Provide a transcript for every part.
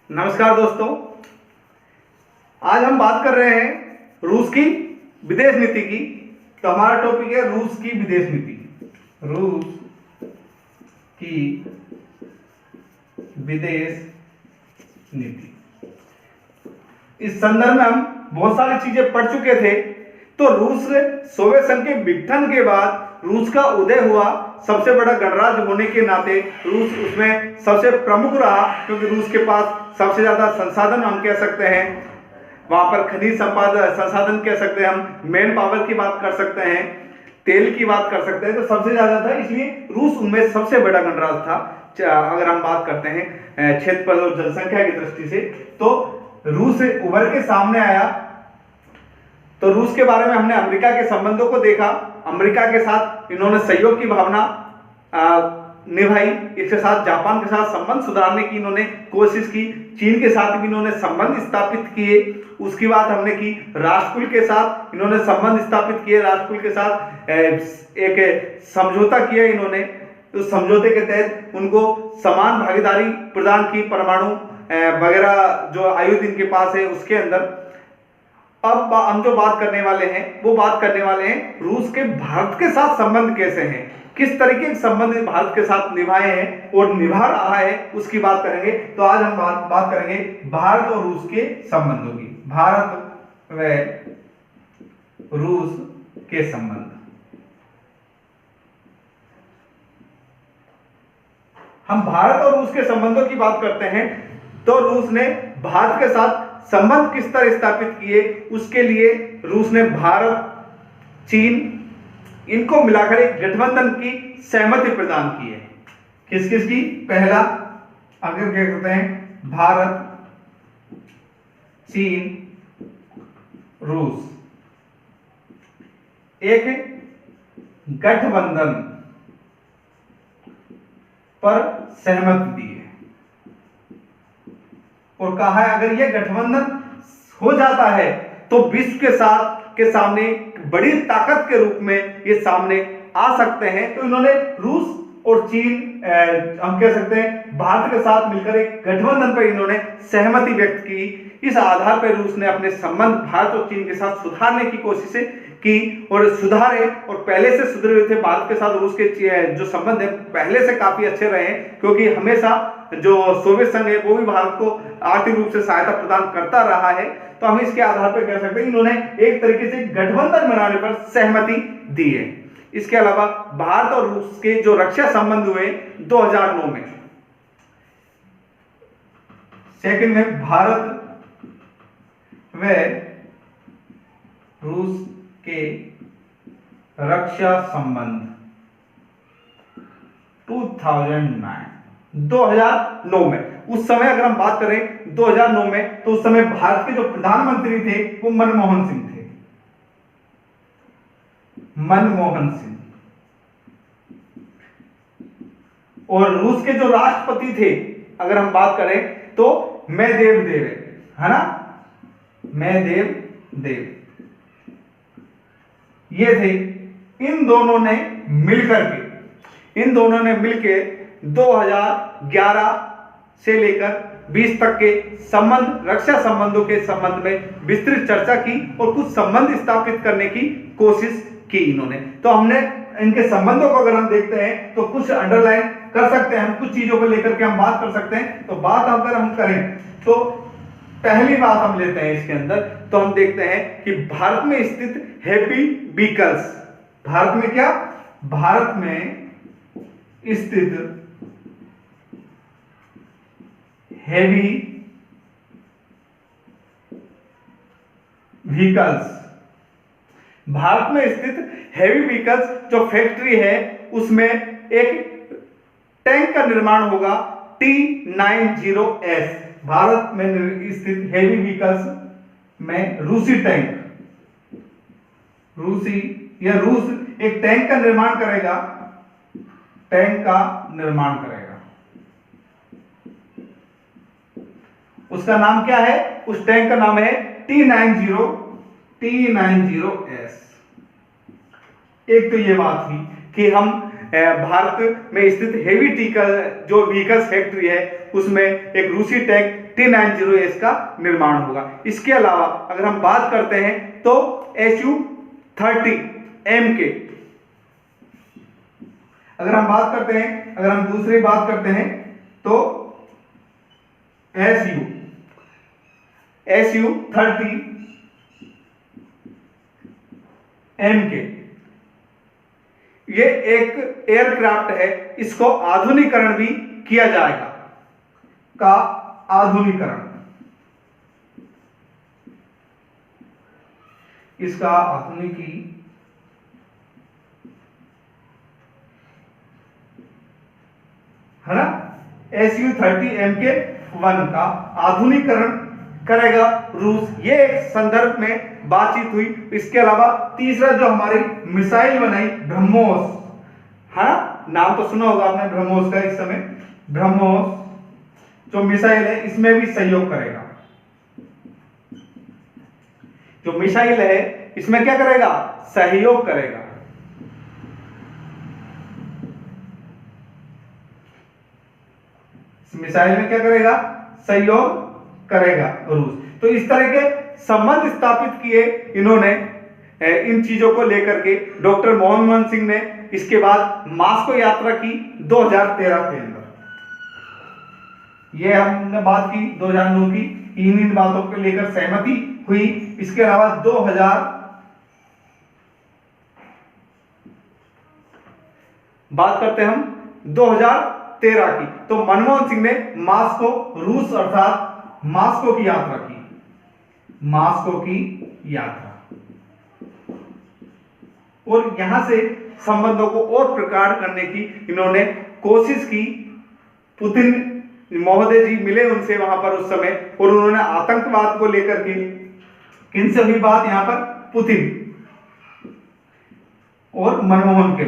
नमस्कार दोस्तों, आज हम बात कर रहे हैं रूस की विदेश नीति की। तो हमारा टॉपिक है रूस की विदेश नीति। रूस की विदेश नीति। इस संदर्भ में हम बहुत सारी चीजें पढ़ चुके थे। तो रूस सोवियत संघ के विघटन के बाद रूस का उदय हुआ। सबसे बड़ा गणराज्य होने के नाते रूस उसमें सबसे प्रमुख रहा, क्योंकि रूस के पास सबसे ज्यादा संसाधन हम कह सकते हैं, वहां पर खनिज संसाधन कह सकते हैं, हम मैन पावर की बात कर सकते हैं, तेल की बात कर सकते हैं। तो सबसे ज्यादा था, इसलिए रूस उनमें सबसे बड़ा गणराज्य था। अगर हम बात करते हैं क्षेत्रफल और जनसंख्या की दृष्टि से, तो रूस उभर के सामने आया। तो रूस के बारे में हमने अमेरिका के संबंधों को देखा। अमेरिका के साथ इन्होंने सहयोग की भावना निभाई। इसके साथ जापान के साथ संबंध सुधारने की इन्होंने कोशिश की। चीन के साथ भी इन्होंने संबंध स्थापित किए। उसकी बात हमने की। राष्ट्रकुल के साथ इन्होंने संबंध स्थापित किए। राष्ट्रकुल के साथ एक समझौता किया इन्होंने। उस समझौते के तहत उनको समान भागीदारी प्रदान की, परमाणु वगैरह जो आयुध इनके पास है उसके अंदर। अब हम जो बात करने वाले हैं वो बात करने वाले हैं रूस के भारत के साथ संबंध कैसे हैं, किस तरीके के संबंध भारत के साथ निभाए हैं और निभा रहा है, उसकी बात करेंगे। तो आज हम बात करेंगे भारत और रूस के संबंधों की। भारत व रूस के संबंध। हम भारत और रूस के संबंधों की बात करते हैं तो रूस ने भारत के साथ संबंध किस तरह स्थापित किए, उसके लिए रूस ने भारत, चीन, इनको मिलाकर एक गठबंधन की सहमति प्रदान की है। किस किस की? पहला अगर क्या कहते हैं, भारत, चीन, रूस एक गठबंधन पर सहमति दी है और कहा है अगर यह गठबंधन हो जाता है तो विश्व के सामने बड़ी ताकत के रूप में ये सामने आ सकते हैं। तो इन्होंने रूस और चीन, हम कह सकते हैं भारत के साथ मिलकर एक गठबंधन पर इन्होंने सहमति व्यक्त की। इस आधार पर रूस ने अपने संबंध भारत और चीन के साथ सुधारने की कोशिशें की और सुधारे, और पहले से सुधरे हुए थे। भारत के साथ रूस के जो संबंध है पहले से काफी अच्छे रहे हैं, क्योंकि हमेशा जो सोवियत संघ है वो भी भारत को आर्थिक रूप से सहायता प्रदान करता रहा है। तो हम इसके आधार पर कह सकते हैं इन्होंने एक तरीके से गठबंधन बनाने पर सहमति दी है। इसके अलावा भारत और रूस के जो रक्षा संबंध हुए 2009 में, सेकंड में भारत व रूस के रक्षा संबंध 2009 में। उस समय अगर हम बात करें 2009 में, तो उस समय भारत के जो प्रधानमंत्री थे वो मनमोहन सिंह थे। मनमोहन सिंह। और रूस के जो राष्ट्रपति थे अगर हम बात करें तो मेदवेदेव है ना, मेदवेदेव ये थे। इन दोनों ने मिलकर 2011 से लेकर 20 तक के संबंध, रक्षा संबंधों के संबंध में विस्तृत चर्चा की और कुछ संबंध स्थापित करने की कोशिश की इन्होंने। तो हमने इनके संबंधों को अगर हम देखते हैं तो कुछ अंडरलाइन कर सकते हैं, हम कुछ चीजों को लेकर के हम बात कर सकते हैं। तो बात अगर हम करें तो पहली बात हम लेते हैं इसके अंदर, तो हम देखते हैं कि भारत में स्थित हेवी व्हीकल्स, भारत में क्या, भारत में स्थित हेवी व्हीकल्स, भारत में स्थित हेवी व्हीकल्स जो फैक्ट्री है उसमें एक टैंक का निर्माण होगा T90S। भारत में स्थित हेवी व्हीकल्स में रूसी रूस एक टैंक का निर्माण करेगा, उसका नाम क्या है? उस टैंक का नाम है T90S। एक तो ये बात थी कि हम भारत में स्थित हेवी जो व्हीकल्स फैक्ट्री है उसमें एक रूसी टैंक T90S का निर्माण होगा। इसके अलावा अगर हम बात करते हैं तो Su-30M के, अगर हम दूसरी बात करते हैं तो Su-30M के, ये एक एयरक्राफ्ट है, इसको आधुनिकीकरण भी किया जाएगा, का आधुनिकीकरण, इसका आधुनिकीकरण है ना, Su-30M के 1 का आधुनिकीकरण करेगा रूस। ये एक संदर्भ में बातचीत हुई। इसके अलावा तीसरा जो हमारी मिसाइल बनाई ब्रह्मोस, हाँ नाम तो सुना होगा आपने ब्रह्मोस का, इस समय ब्रह्मोस जो मिसाइल है इसमें भी सहयोग करेगा। जो मिसाइल है इसमें क्या करेगा, सहयोग करेगा। मिसाइल में क्या करेगा, सहयोग करेगा रूस। तो इस तरह के संबंध स्थापित किए इन्होंने इन चीजों को लेकर के। डॉक्टर मनमोहन सिंह ने इसके बाद मास्को यात्रा की 2013 के अंदर, ये हमने बात की 2009 की, इन बातों को लेकर सहमति हुई। इसके अलावा 2000 बात करते हैं हम 2013 की, तो मनमोहन सिंह ने मास्को रूस अर्थात मास्को की यात्रा की, मास्को की यात्रा, और यहां से संबंधों को और प्रगाढ़ करने की इन्होंने कोशिश की। पुतिन महोदय जी मिले उनसे वहां पर उस समय, और उन्होंने आतंकवाद को लेकर के किनसे हुई बात, यहां पर पुतिन और मनमोहन जी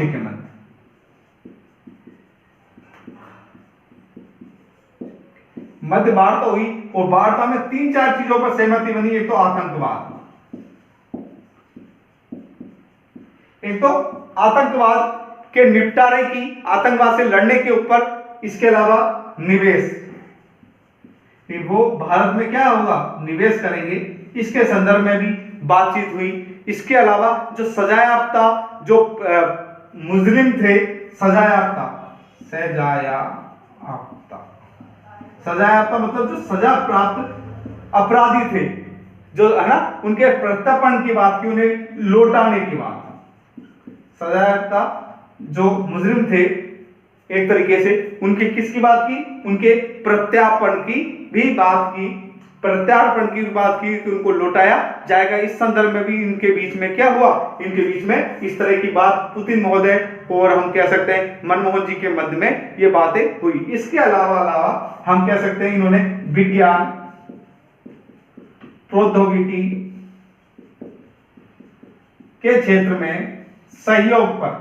के मध्य। मध्य वार्ता हुई, और वार्ता में 3-4 चीजों पर सहमति बनी। एक तो आतंकवाद के निपटारे की, आतंकवाद से लड़ने के ऊपर, इसके अलावा निवेश, वो भारत में क्या होगा, निवेश करेंगे, इसके संदर्भ में भी बातचीत हुई। इसके अलावा जो सजायाफ्ता, जो मुजरिम थे, सजायाफ्ता मतलब जो सजा प्राप्त अपराधी थे, जो है ना, उनके प्रत्यर्पण की बात की, उन्हें लौटाने की बात। सजायाफ्ता जो मुजरिम थे एक तरीके से, उनकी किसकी बात की, उनके प्रत्यार्पण की भी बात की, प्रत्यार्पण की बात की कि उनको लौटाया जाएगा। इस संदर्भ में भी इनके बीच में क्या हुआ, इनके बीच में इस तरह की बात पुतिन महोदय और हम कह सकते हैं मनमोहन जी के मध्य में ये बातें हुई। इसके अलावा हम कह सकते हैं इन्होंने विज्ञान, प्रौद्योगिकी के क्षेत्र में सहयोग पर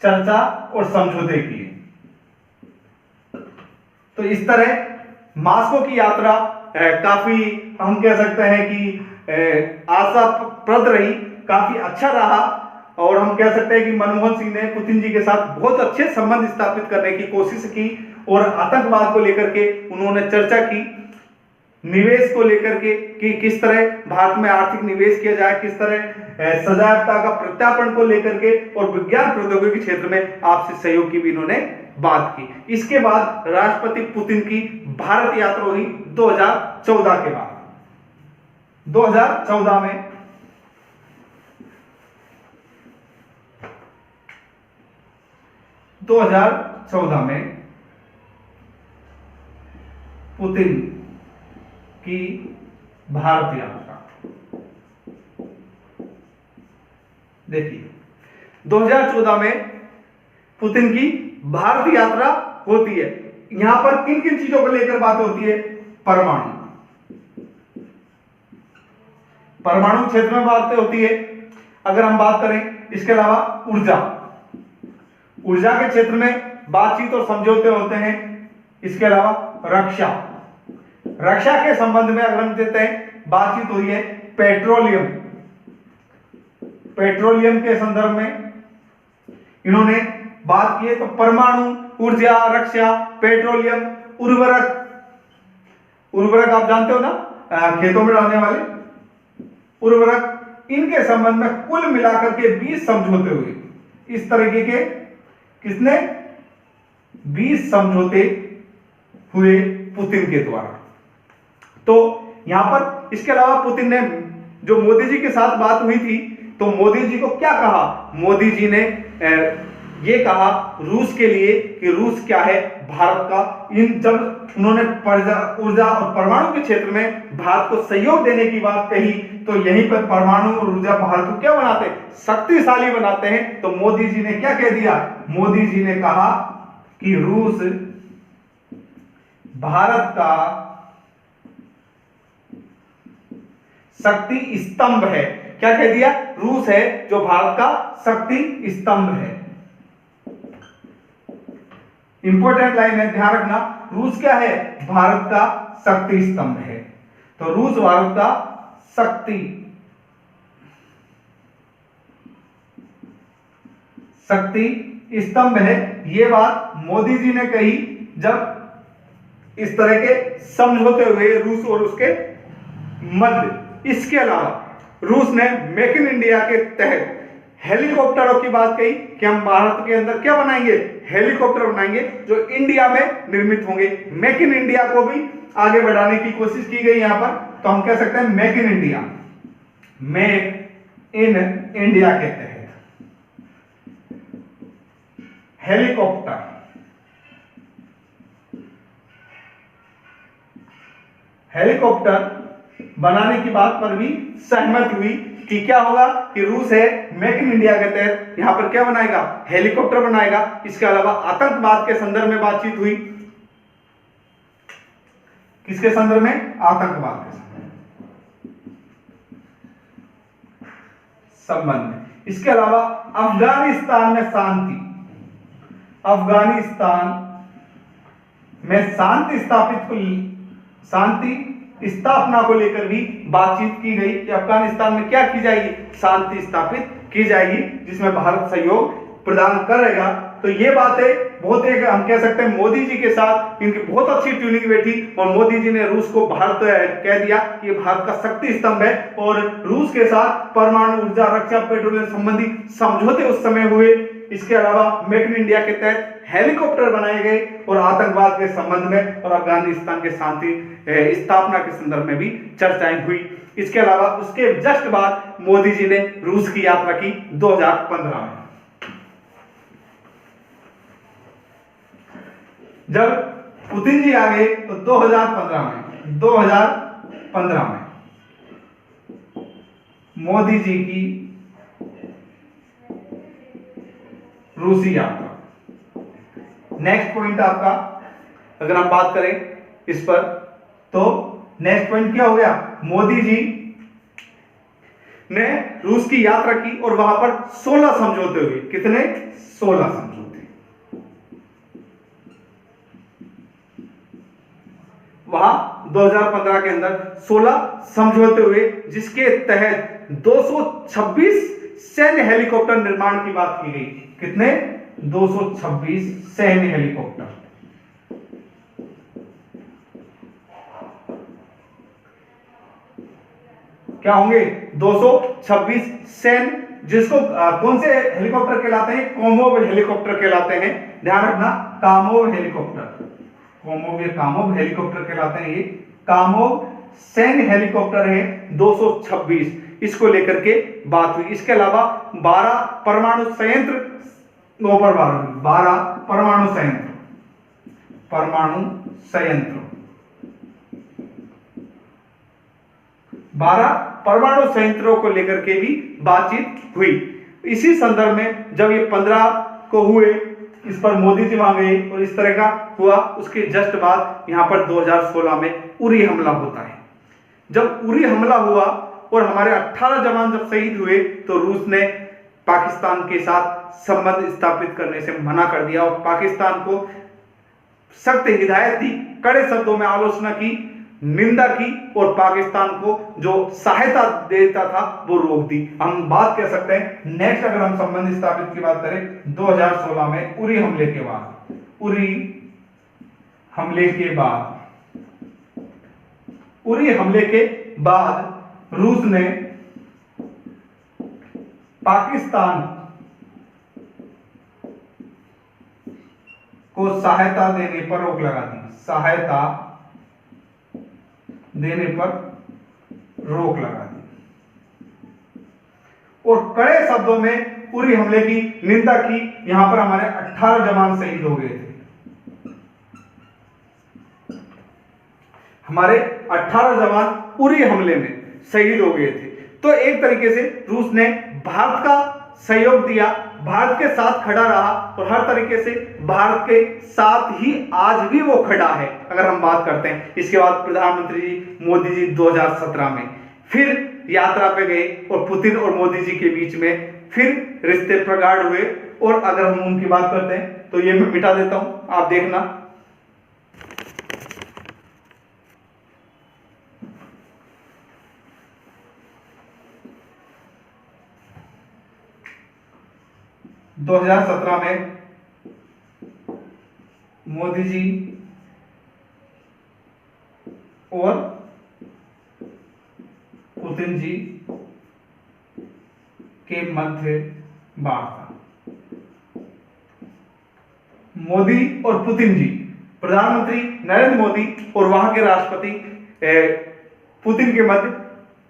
चर्चा और समझौते किए। तो इस तरह मास्को की यात्रा काफी हम कह सकते हैं कि आशाप्रद रही, काफी अच्छा रहा, और हम कह सकते हैं कि मनमोहन सिंह ने पुतिन जी के साथ बहुत अच्छे संबंध स्थापित करने की कोशिश की, और आतंकवाद को लेकर के उन्होंने चर्चा की, निवेश को लेकर के कि किस तरह भारत में आर्थिक निवेश किया जाए, किस तरह सजायाफ्ता का प्रत्यार्पण को लेकर के, और विज्ञान प्रौद्योगिकी क्षेत्र में आपसी सहयोग की भी इन्होंने बात की। इसके बाद राष्ट्रपति पुतिन की भारत यात्रा हुई 2014 के बाद। 2014 में पुतिन की भारत यात्रा, देखिए 2014 में पुतिन की भारत यात्रा होती है। यहां पर किन किन चीजों को लेकर बात होती है, परमाणु क्षेत्र में बातें होती है, अगर हम बात करें। इसके अलावा ऊर्जा के क्षेत्र में बातचीत और समझौते होते हैं। इसके अलावा रक्षा के संबंध में अगर हम देते हैं बातचीत हो रही है। पेट्रोलियम पेट्रोलियम के संदर्भ में इन्होंने बात की है। तो परमाणु ऊर्जा, रक्षा, पेट्रोलियम, उर्वरक, उर्वरक आप जानते हो ना, खेतों में डालने वाले उर्वरक, इनके संबंध में कुल मिलाकर के 20 समझौते हुए। इस तरीके के किसने 20 समझौते हुए पुतिन के द्वारा। तो यहां पर इसके अलावा पुतिन ने जो मोदी जी के साथ बात हुई थी, तो मोदी जी को क्या कहा, मोदी जी ने ये कहा रूस के लिए कि रूस क्या है भारत का, इन जब उन्होंने ऊर्जा और परमाणु के क्षेत्र में भारत को सहयोग देने की बात कही, तो यहीं पर परमाणु और ऊर्जा भारत को क्या बनाते हैं, शक्तिशाली बनाते हैं। तो मोदी जी ने क्या कह दिया, मोदी जी ने कहा कि रूस भारत का शक्ति स्तंभ है। क्या कह दिया, रूस है जो भारत का शक्ति स्तंभ है। इंपॉर्टेंट लाइन है, ध्यान रखना, रूस क्या है, भारत का शक्ति स्तंभ है। तो रूस भारत का शक्ति स्तंभ है। यह बात मोदी जी ने कही जब इस तरह के समझौते हुए रूस और उसके मध्य। इसके अलावा रूस ने मेक इन इंडिया के तहत हेलीकॉप्टरों की बात कही कि हम भारत के अंदर क्या बनाएंगे, हेलीकॉप्टर बनाएंगे जो इंडिया में निर्मित होंगे। मेक इन इंडिया को भी आगे बढ़ाने की कोशिश की गई यहां पर। तो हम कह सकते हैं make in India, make in India के तहत हेलीकॉप्टर, हेलीकॉप्टर बनाने की बात पर भी सहमत हुई कि क्या होगा कि रूस है मेक इन इंडिया के तहत यहां पर क्या बनाएगा, हेलीकॉप्टर बनाएगा। इसके अलावा आतंकवाद के संदर्भ में बातचीत हुई। किसके संदर्भ में, आतंकवाद के संबंध में। इसके अलावा अफगानिस्तान में शांति, अफगानिस्तान में शांति स्थापना को लेकर भी बातचीत की गई कि अफगानिस्तान में क्या की जाएगी, शांति स्थापित की जाएगी, जिसमें भारत सहयोग प्रदान करेगा। तो ये बातें बहुत एक हम कह सकते हैं मोदी जी के साथ इनकी बहुत अच्छी ट्यूनिंग बैठी और मोदी जी ने रूस को भारत कह दिया कि भारत का शक्ति स्तंभ है। और रूस के साथ परमाणु ऊर्जा, रक्षा, पेट्रोलियम संबंधी समझौते उस समय हुए। इसके अलावा मेक इन इंडिया के तहत हेलीकॉप्टर बनाए गए और आतंकवाद के संबंध में और अफगानिस्तान के शांति स्थापना के संदर्भ में भी चर्चाएं हुई। इसके अलावा उसके जस्ट बाद मोदी जी ने रूस की यात्रा की 2015 में। जब पुतिन जी आ गए तो 2015 में मोदी जी की रूसी यात्रा। नेक्स्ट पॉइंट आपका अगर हम बात करें इस पर, तो नेक्स्ट पॉइंट क्या हो गया, मोदी जी ने रूस की यात्रा की और वहां पर 16 समझौते हुए। कितने, 16 समझौते। वहां 2015 के अंदर 16 समझौते हुए, जिसके तहत 226 सैन्य हेलीकॉप्टर निर्माण की बात की गई। कितने, 226 सैन्य हेलीकॉप्टर। क्या होंगे, 226 सैन्य, जिसको कौन से हेलीकॉप्टर कहलाते हैं, कोमोव हेलीकॉप्टर कहलाते हैं। ध्यान रखना, कामोव हेलीकॉप्टर, कामोव हेलीकॉप्टर कहलाते हैं। ये कामोव सैन्य हेलीकॉप्टर है 226, इसको लेकर के बात हुई। इसके अलावा 12 परमाणु संयंत्र, 12 परमाणु संयंत्र 12 परमाणु संयंत्रों को लेकर के भी बातचीत हुई। इसी संदर्भ में जब ये 15 को हुए, इस पर मोदी जी वहां गए और इस तरह का हुआ। उसके जस्ट बाद यहां पर 2016 में उरी हमला होता है। जब उरी हमला हुआ और हमारे 18 जवान जब शहीद हुए, तो रूस ने पाकिस्तान के साथ संबंध स्थापित करने से मना कर दिया और पाकिस्तान को सख्त हिदायत दी, कड़े शब्दों में आलोचना की निंदा की और पाकिस्तान को जो सहायता देता था वो रोक दी। हम बात कर सकते हैं नेक्स्ट, अगर हम संबंध स्थापित की बात करें 2016 में उरी हमले के बाद, उरी हमले के बाद रूस ने पाकिस्तान को सहायता देने पर रोक लगा दी, सहायता देने पर रोक लगा दी और कड़े शब्दों में उरी हमले की निंदा की। यहां पर हमारे 18 जवान शहीद हो गए थे, हमारे 18 जवान उरी हमले में शहीद हो गए थे। तो एक तरीके से रूस ने भारत का सहयोग दिया, भारत के साथ खड़ा रहा और हर तरीके से भारत के साथ ही आज भी वो खड़ा है। अगर हम बात करते हैं इसके बाद प्रधानमंत्री जी मोदी जी 2017 में फिर यात्रा पे गए और पुतिन और मोदी जी के बीच में फिर रिश्ते प्रगाढ़ हुए। और अगर हम उनकी बात करते हैं तो ये मैं मिटा देता हूं, आप देखना। दो 2017 में मोदी जी और पुतिन जी के मध्य वार्ता। मोदी और पुतिन जी, प्रधानमंत्री नरेंद्र मोदी और वहां के राष्ट्रपति पुतिन के मध्य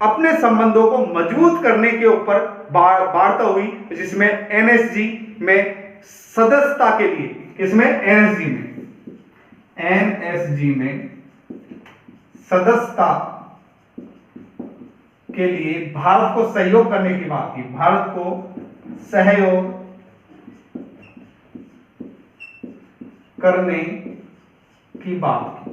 अपने संबंधों को मजबूत करने के ऊपर वार्ता हुई, जिसमें एनएसजी में सदस्यता के लिए, इसमें एनएसजी में सदस्यता के लिए भारत को सहयोग करने की बात की, भारत को सहयोग करने की बात की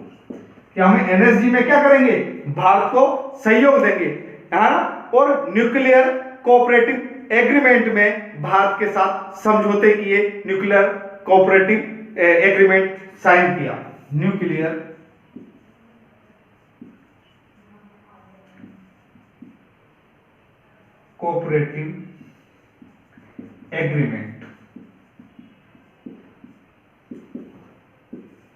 कि हम एनएसजी में क्या करेंगे, भारत को सहयोग देंगे, है ना। और न्यूक्लियर कोऑपरेटिव एग्रीमेंट में भारत के साथ समझौते किए, न्यूक्लियर कोऑपरेटिव एग्रीमेंट साइन किया, न्यूक्लियर कोऑपरेटिव एग्रीमेंट।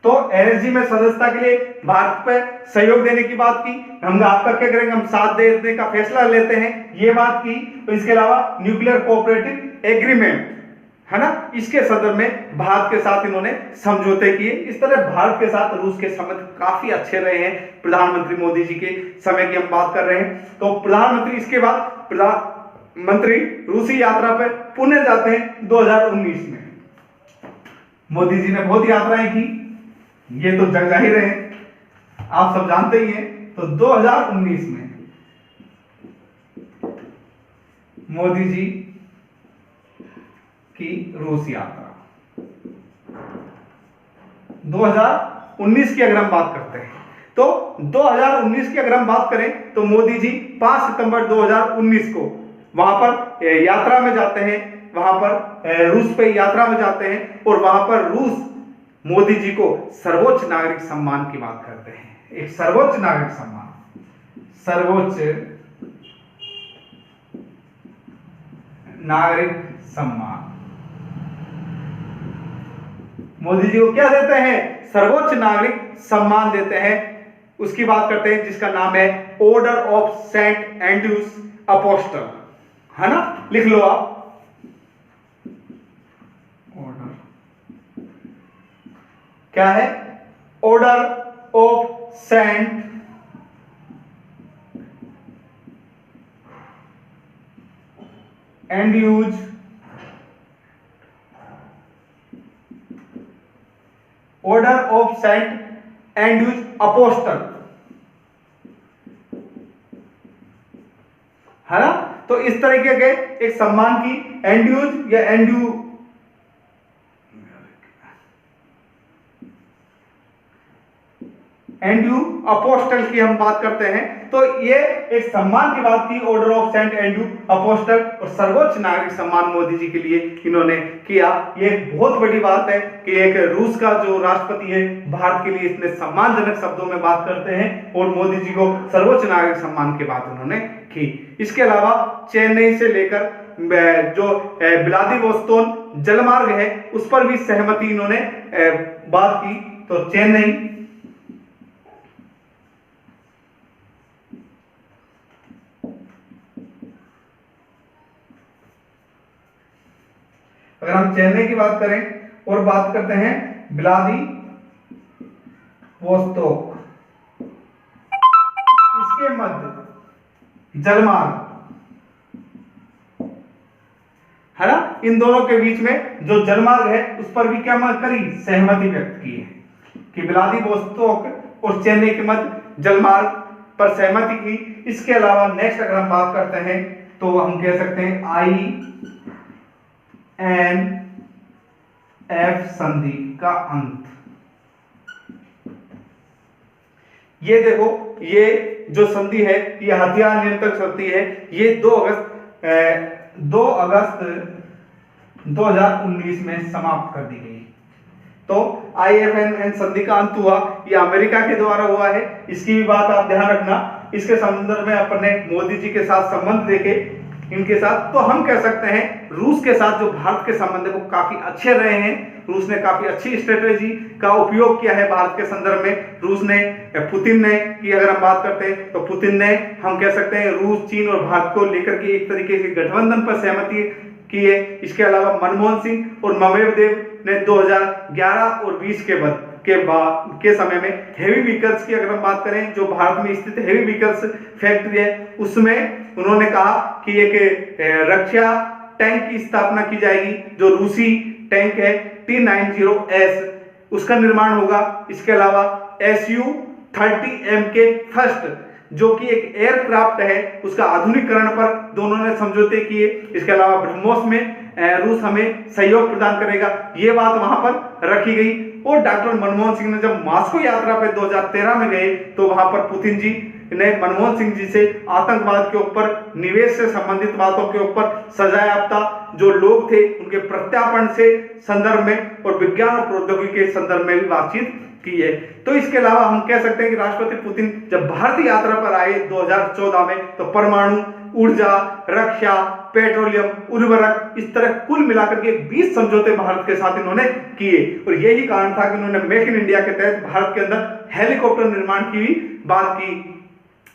तो एनएसजी में सदस्यता के लिए भारत पर सहयोग देने की बात की, हम आपका क्या करेंगे, हम साथ देने का फैसला लेते हैं, ये बात की। तो इसके अलावा न्यूक्लियर कोऑपरेटिव एग्रीमेंट, है ना, इसके सदर में भारत के साथ इन्होंने समझौते किए। इस तरह भारत के साथ रूस के संबंध काफी अच्छे रहे हैं। प्रधानमंत्री मोदी जी के समय की हम बात कर रहे हैं। तो प्रधानमंत्री इसके बाद प्रधानमंत्री रूसी यात्रा पर पुणे जाते हैं 2019 में। मोदी जी ने बहुत यात्राएं की, ये तो जग जाहिर है, आप सब जानते ही हैं। तो 2019 में मोदी जी की रूस यात्रा, 2019 की अगर हम बात करते हैं तो 2019 की अगर हम बात करें तो मोदी जी 5 सितंबर 2019 को वहां पर यात्रा में जाते हैं, वहां पर रूस पे यात्रा में जाते हैं और वहां पर रूस मोदी जी को सर्वोच्च नागरिक सम्मान की बात करते हैं। एक सर्वोच्च नागरिक सम्मान, सर्वोच्च नागरिक सम्मान मोदी जी को क्या देते हैं, सर्वोच्च नागरिक सम्मान देते हैं। उसकी बात करते हैं जिसका नाम है Order of Saint Andrews Apostle, है ना, लिख लो आप, ऑर्डर क्या है, Order of Saint Andrews Order of Saint Andrews Apostle, है ना। तो इस तरीके के एक सम्मान की एंड्रूस या एंड्रू एंड्रू अपोस्टल की हम बात करते हैं तो ये एक सम्मान की बात की, Order of Saint Andrew Apostle, और सर्वोच्च नागरिक सम्मान मोदी जी के लिए इन्होंने किया। ये बहुत बड़ी बात है कि एक रूस का जो राष्ट्रपति है भारत के लिए इतने सम्मानजनक शब्दों में बात करते हैं और मोदी जी को सर्वोच्च नागरिक सम्मान की बात उन्होंने की। इसके अलावा चेन्नई से लेकर जो व्लादिवोस्तोक जलमार्ग है उस पर भी सहमति इन्होंने बात की। तो चेन्नई, अगर हम चेन्नई की बात करें और बात करते हैं व्लादिवोस्तोक, इसके मध्य जलमार्ग है ना, इन दोनों के बीच में जो जलमार्ग है उस पर भी क्या करी, सहमति व्यक्त की है कि व्लादिवोस्तोक और चेन्नई के मध्य जलमार्ग पर सहमति की। इसके अलावा नेक्स्ट अगर हम बात करते हैं तो हम कह सकते हैं INF संधि का अंत। ये देखो, ये जो संधि है ये हथियार नियंत्रक संधि है, ये 2 अगस्त 2019 में समाप्त कर दी गई। तो INF संधि का अंत हुआ, ये अमेरिका के द्वारा हुआ है, इसकी भी बात आप ध्यान रखना। इसके संदर्भ में अपने मोदी जी के साथ संबंध देखे इनके साथ, तो हम कह सकते हैं रूस के साथ जो भारत के संबंध है वो काफी अच्छे रहे हैं। रूस ने काफी अच्छी स्ट्रेटेजी का उपयोग किया है भारत के संदर्भ में। रूस ने, पुतिन ने की अगर हम बात करते हैं तो पुतिन ने, हम कह सकते हैं रूस, चीन और भारत को लेकर के एक तरीके से गठबंधन पर सहमति की है। इसके अलावा मनमोहन सिंह और मेदवेदेव ने 2011 और 20 के समय में हेवी व्हीकल्स की अगर हम बात करें, जो भारत में स्थित हेवी व्हीकल्स फैक्ट्री है उसमें उन्होंने कहा कि एक रक्षा टैंक की स्थापना की जाएगी, जो रूसी टैंक है T90S, उसका निर्माण होगा। इसके अलावा Su-30M के फर्स्ट, जो कि एक एयरक्राफ्ट है, उसका आधुनिकीकरण पर दोनों ने समझौते किए। इसके अलावा ब्रह्मोस में रूस हमें सहयोग प्रदान करेगा, ये बात वहां पर रखी गई। और डॉक्टर मनमोहन सिंह ने जब मॉस्को यात्रा पे 2013 में गए तो वहां पर पुतिन जी ने मनमोहन सिंह जी से आतंकवाद के ऊपर, निवेश से संबंधित बातों के ऊपर, सजायाफ्ता जो लोग थे उनके प्रत्यार्पण से संदर्भ में और विज्ञान और प्रौद्योगिकी के संदर्भ में भी बातचीत की है। तो इसके अलावा हम कह सकते हैं कि राष्ट्रपति पुतिन जब भारतीय यात्रा पर आए 2014 में, तो परमाणु ऊर्जा, रक्षा, पेट्रोलियम, उर्वरक, इस तरह कुल मिलाकर के 20 समझौते भारत के साथ इन्होंने किए। और यही कारण था कि उन्होंने मेक इन इंडिया के तहत भारत के अंदर हेलीकॉप्टर निर्माण की भी बात की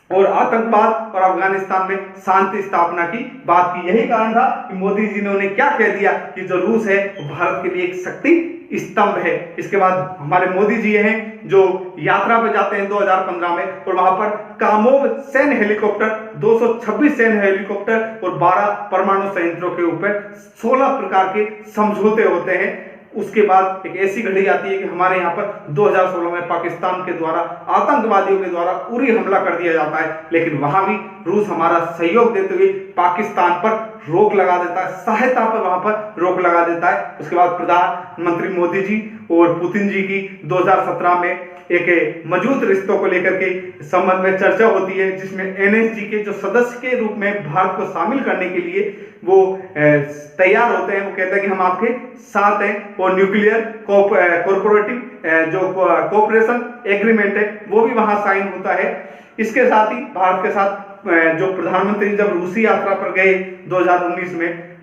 और आतंकवाद और अफगानिस्तान में शांति स्थापना की बात की। यही कारण था कि मोदी जी ने उन्हें क्या कह दिया कि जो रूस है वो भारत के लिए एक शक्ति स्तंभ है। इसके बाद हमारे मोदी जी हैं जो यात्रा पे जाते हैं 2015 में, और वहां पर कामोव सैन्य हेलीकॉप्टर, 226 सैन्य हेलीकॉप्टर और 12 परमाणु संयंत्रों के ऊपर 16 प्रकार के समझौते होते हैं। उसके बाद एक ऐसी घड़ी आती है कि हमारे यहाँ पर 2016 में पाकिस्तान के द्वारा, आतंकवादियों के द्वारा उरी हमला कर दिया जाता है, लेकिन वहां भी रूस हमारा सहयोग देते हुए पाकिस्तान पर रोक लगा देता है, सहायता पर वहां पर रोक लगा देता है। उसके बाद प्रधानमंत्री मोदी जी और पुतिन जी की 2017 में एक मजबूत रिश्तों को लेकर के संबंध में चर्चा होती है, जिसमें NSG के जो सदस्य के रूप में भारत को शामिल करने के लिए वो तैयार होते हैं। वो कहते हैं कि हम आपके साथ हैं, और न्यूक्लियर कॉर्पोरेटिव जो कोऑपरेशन एग्रीमेंट है वो भी वहां साइन होता है। इसके साथ ही भारत के साथ जो प्रधानमंत्री जब रूसी यात्रा पर गए 2019 में,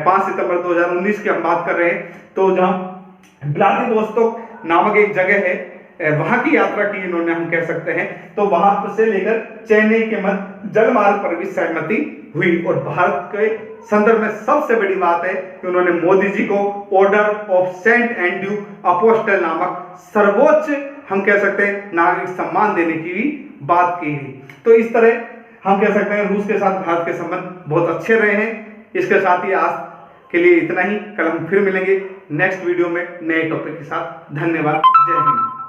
5 सितंबर 2019 की हम बात कर रहे हैं, तो जहां व्लादिवोस्तोक नामक एक जगह है वहां की यात्रा की इन्होंने, हम कह सकते हैं। तो वहां से लेकर चेन्नई के मध्य जलमार्ग पर भी सहमति हुई। और भारत के संदर्भ में सबसे बड़ी बात है कि उन्होंने मोदी जी को Order of Saint Andrew Apostle नामक सर्वोच्च, हम कह सकते हैं, नागरिक सम्मान देने की भी बात की है। तो इस तरह हम कह सकते हैं रूस के साथ भारत के संबंध बहुत अच्छे रहे हैं। इसके साथ ही आज के लिए इतना ही। कल हम फिर मिलेंगे नेक्स्ट वीडियो में नए टॉपिक के साथ। धन्यवाद। जय हिंद।